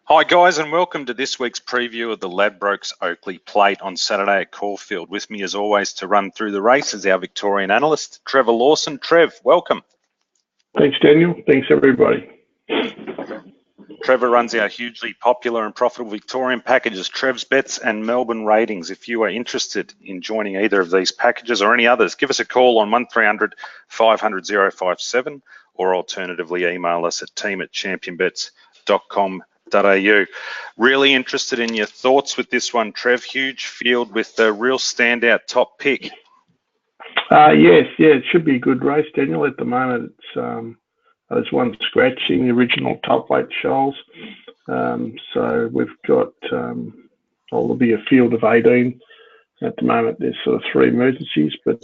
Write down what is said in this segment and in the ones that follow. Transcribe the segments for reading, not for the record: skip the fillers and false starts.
Hi guys, and welcome to this week's preview of the Ladbrokes Oakleigh Plate on Saturday at Caulfield. With me as always to run through the race is our Victorian analyst, Trevor Lawson. Trev, welcome. Thanks, Daniel. Thanks, everybody. Trevor runs our hugely popular and profitable Victorian packages, Trev's Bets and Melbourne Ratings. If you are interested in joining either of these packages or any others, give us a call on 1300 500 057 or alternatively email us at team@championbets.com.au. Really interested in your thoughts with this one, Trev. Huge field with a real standout top pick. Yes, it should be a good race, Daniel. At the moment, there's one scratching the original top weight shoals. So we've got, there'll be a field of 18. At the moment, there's sort of 3 emergencies, but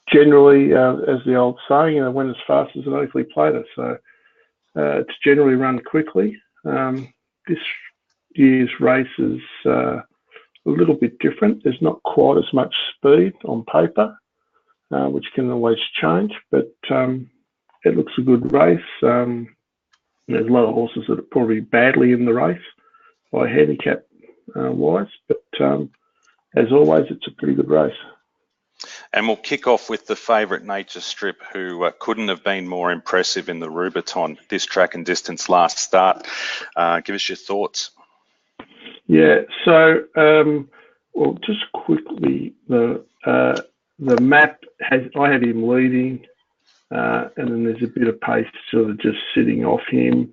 generally, as the old saying, went as fast as an Oakleigh Plater. So it's generally run quickly. This year's race is a little bit different. There's not quite as much speed on paper, which can always change, but it looks a good race. There's a lot of horses that are probably badly in the race by handicap wise, but as always, it's a pretty good race. And we'll kick off with the favourite Nature Strip, who couldn't have been more impressive in the Rubiton this track and distance last start. Give us your thoughts. Yeah, so well, just quickly, the map has, I had him leading, and then there's a bit of pace sort of just sitting off him.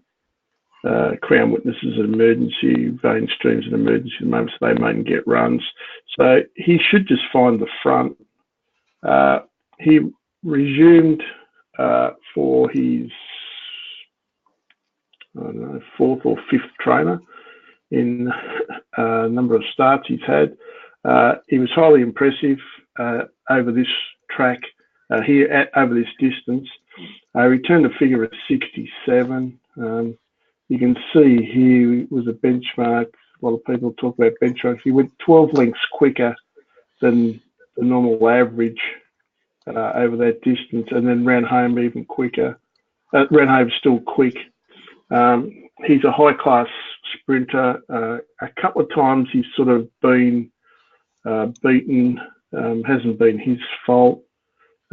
Crown Witness is an emergency, Vein Stream's an emergency at the moment, so they mightn't get runs. So he should just find the front. He resumed for his, I don't know, 4th or 5th trainer in a number of starts he's had. He was highly impressive over this track, over this distance. He returned a figure of 67. You can see he was a benchmark. A lot of people talk about benchmarks. He went 12 lengths quicker than the normal average over that distance, and then ran home even quicker. Ran home still quick. He's a high-class sprinter. A couple of times he's sort of been beaten. Hasn't been his fault.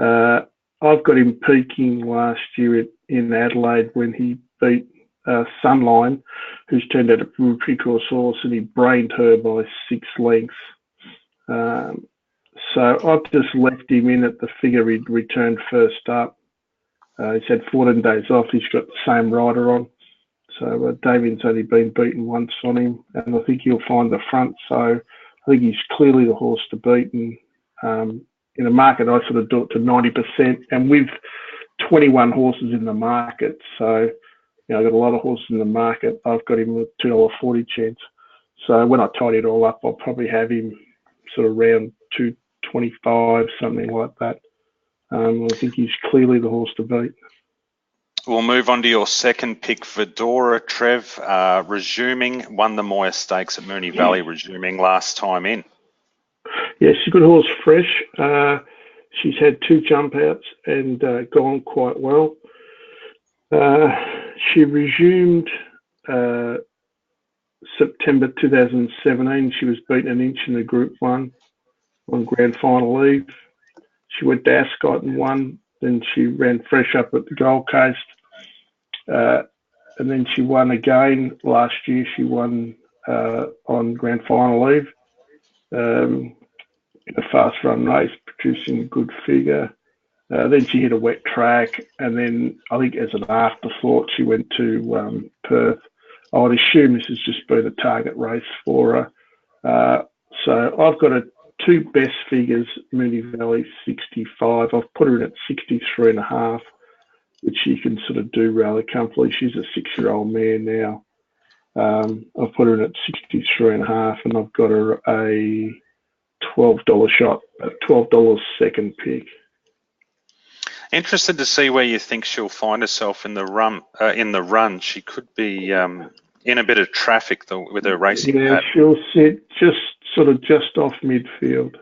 I've got him peaking last year in Adelaide when he beat Sunline, who's turned out a pretty course horse, and he brained her by 6 lengths. So I've just left him in at the figure he'd returned first up. He's had 14 days off. He's got the same rider on. So Damien's only been beaten once on him, and I think he'll find the front. So I think he's clearly the horse to beat. And in a market, I sort of do it to 90%, and with 21 horses in the market. So I've got a lot of horses in the market. I've got him with $2.40 chance. So when I tidy it all up, I'll probably have him sort of around 225, something like that. I think he's clearly the horse to beat. We'll move on to your second pick, Fedora Trev, resuming, won the Moya Stakes at Moonee Valley, resuming last time in. Yeah, she's a good horse, fresh. She's had 2 jump outs and gone quite well. She resumed September 2017. She was beaten an inch in the Group 1 on Grand Final Eve. She went to Ascot and won. Then she ran fresh up at the Gold Coast. And then she won again last year. She won on Grand Final Eve in a fast run race, producing a good figure. Then she hit a wet track, and then I think as an afterthought, she went to Perth. I would assume this has just been a target race for her. So I've got a 2 best figures, Moonee Valley 65. I've put her in at 63.5, which she can sort of do rather comfortably. She's a 6-year-old mare now. I've put her in at 63.5, and I've got her a $12 shot, a $12 second pick. Interested to see where you think she'll find herself in the run. She could be in a bit of traffic with her racing. Yeah, pattern. She'll sit just off midfield.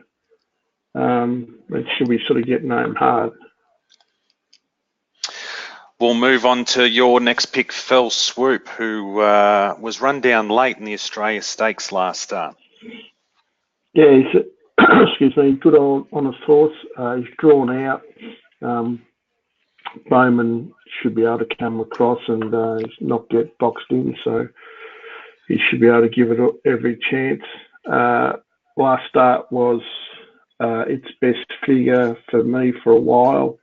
And she'll be sort of getting home hard. We'll move on to your next pick, Swoop, who was run down late in the Australia Stakes last start. Yeah, he's excuse me, good old honest horse. He's drawn out. Bowman should be able to come across and not get boxed in, so he should be able to give it every chance. Last start was its best figure for me for a while.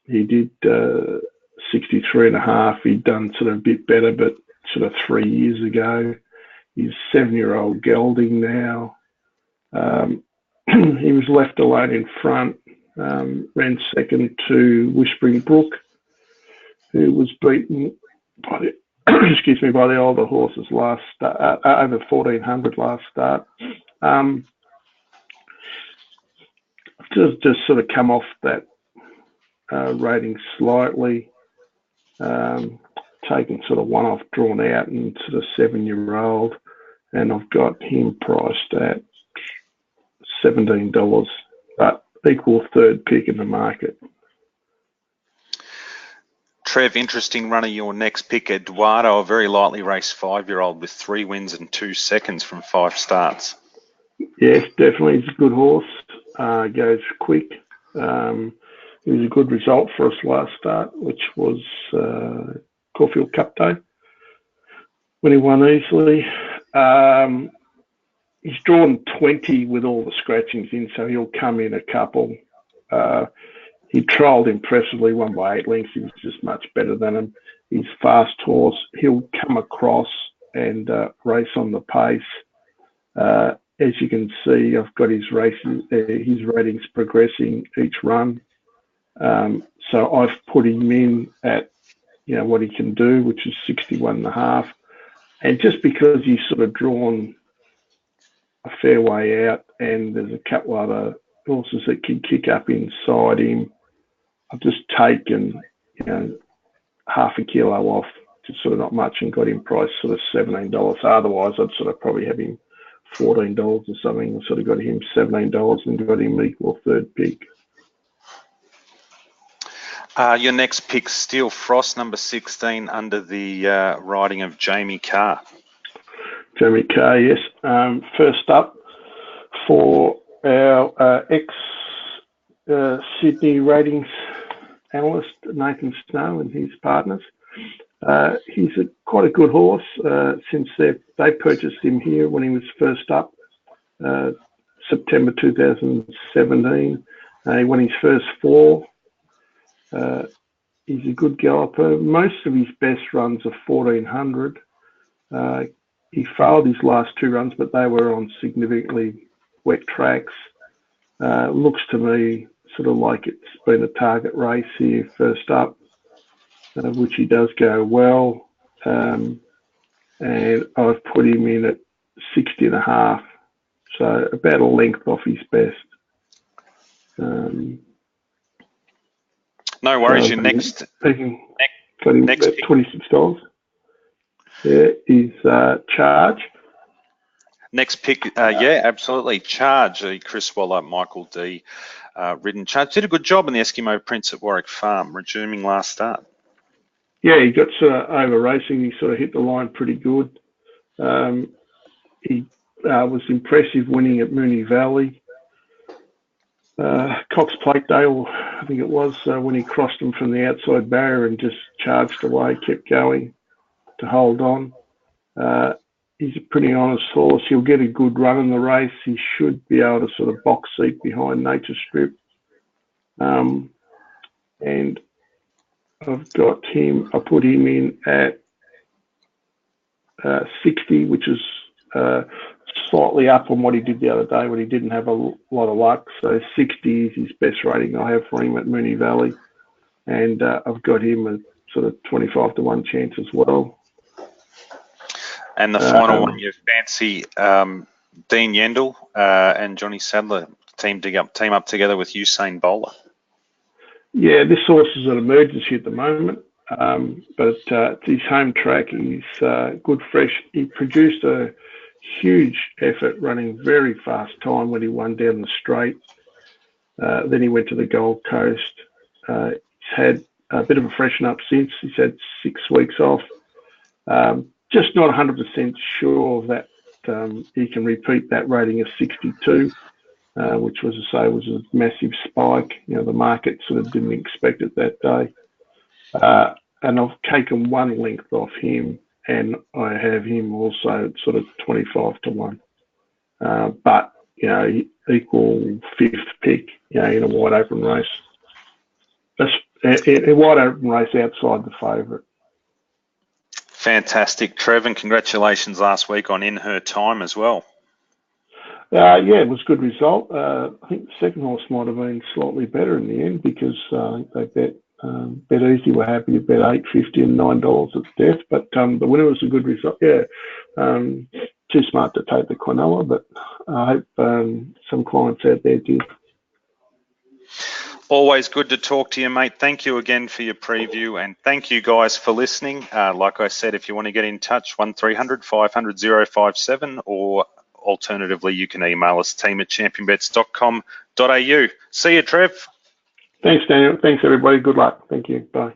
He did 63.5. He'd done sort of a bit better, but sort of 3 years ago. He's 7-year-old gelding now. He was left alone in front. Ran second to Whispering Brook, who was beaten by the by the older horses last start, over 1400 last start. Just sort of come off that rating slightly, taken sort of one off, drawn out, and sort of 7-year-old, and I've got him priced at $17, but equal third pick in the market. Trev, interesting runner, your next pick, Eduardo, a very lightly raced 5-year-old with 3 wins and 2 seconds from 5 starts. Yes, definitely. He's a good horse. Goes quick. It was a good result for us last start, which was Caulfield Cup Day, when he won easily. He's drawn 20 with all the scratchings in, so he'll come in a couple. He trialled impressively, won by 8 lengths. He was just much better than him. He's a fast horse. He'll come across and race on the pace. As you can see, I've got his ratings progressing each run. So I've put him in at what he can do, which is 61.5. And just because he's sort of drawn a fair way out, and there's a couple other horses that can kick up inside him, I've just taken half a kilo off, just sort of not much, and got him priced sort of $17. Otherwise, I'd sort of probably have him $14 or something. I sort of got him $17 and got him equal third pick. Your next pick, Steel Frost, number 16, under the riding of Jamie Carr. Jamie Carr, yes. First up for our ex-Sydney ratings analyst, Nathan Snow, and his partners. He's quite a good horse since they purchased him here when he was first up, September 2017. He won his first 4. He's a good galloper. Most of his best runs are 1400. He failed his last 2 runs, but they were on significantly wet tracks. Looks to me sort of like it's been a target race here first up, which he does go well. And I've put him in at 60.5, so about a length off his best. No worries. Your next got him at $26. Yeah, is Charge. Next pick, yeah, absolutely. Charge, Chris Waller, Michael D. Ridden. Charge did a good job in the Eskimo Prince at Warwick Farm, resuming last start. Yeah, he got sort of over racing. He sort of hit the line pretty good. He was impressive winning at Moonee Valley. Cox Platedale, I think it was, when he crossed him from the outside barrier and just charged away, kept going to hold on. He's a pretty honest horse. He'll get a good run in the race. He should be able to sort of box seat behind Nature Strip. And I've got him, I put him in at 60, which is slightly up on what he did the other day when he didn't have a lot of luck. So 60 is his best rating I have for him at Moonee Valley. And I've got him a sort of 25-1 chance as well. And the final one, you fancy Dean Yendall and Johnny Sadler team up together with Usain Bowler. Yeah, this horse is an emergency at the moment, but it's his home track. He's good, fresh. He produced a huge effort running very fast time when he won down the straight. Then he went to the Gold Coast. He's had a bit of a freshen up since. He's had 6 weeks off. Just not 100% sure that he can repeat that rating of 62, which was, I say, was a massive spike. The market sort of didn't expect it that day. And I've taken 1 length off him, and I have him also at sort of 25 to 1. But, equal 5th pick, in a wide open race. That's a wide open race outside the favourite. Fantastic, Trev, and congratulations last week on In Her Time as well. Yeah, it was a good result. I think the second horse might have been slightly better in the end because they bet easy. We're happy to bet $8.50 and $9 at death, but the winner was a good result. Yeah, too smart to take the Quinoa, but I hope some clients out there did. Always good to talk to you, mate. Thank you again for your preview, and thank you guys for listening. Like I said, if you want to get in touch, 1300 500 057, or alternatively, you can email us team@championbets.com.au. See you, Trev. Thanks, Daniel. Thanks, everybody. Good luck. Thank you. Bye.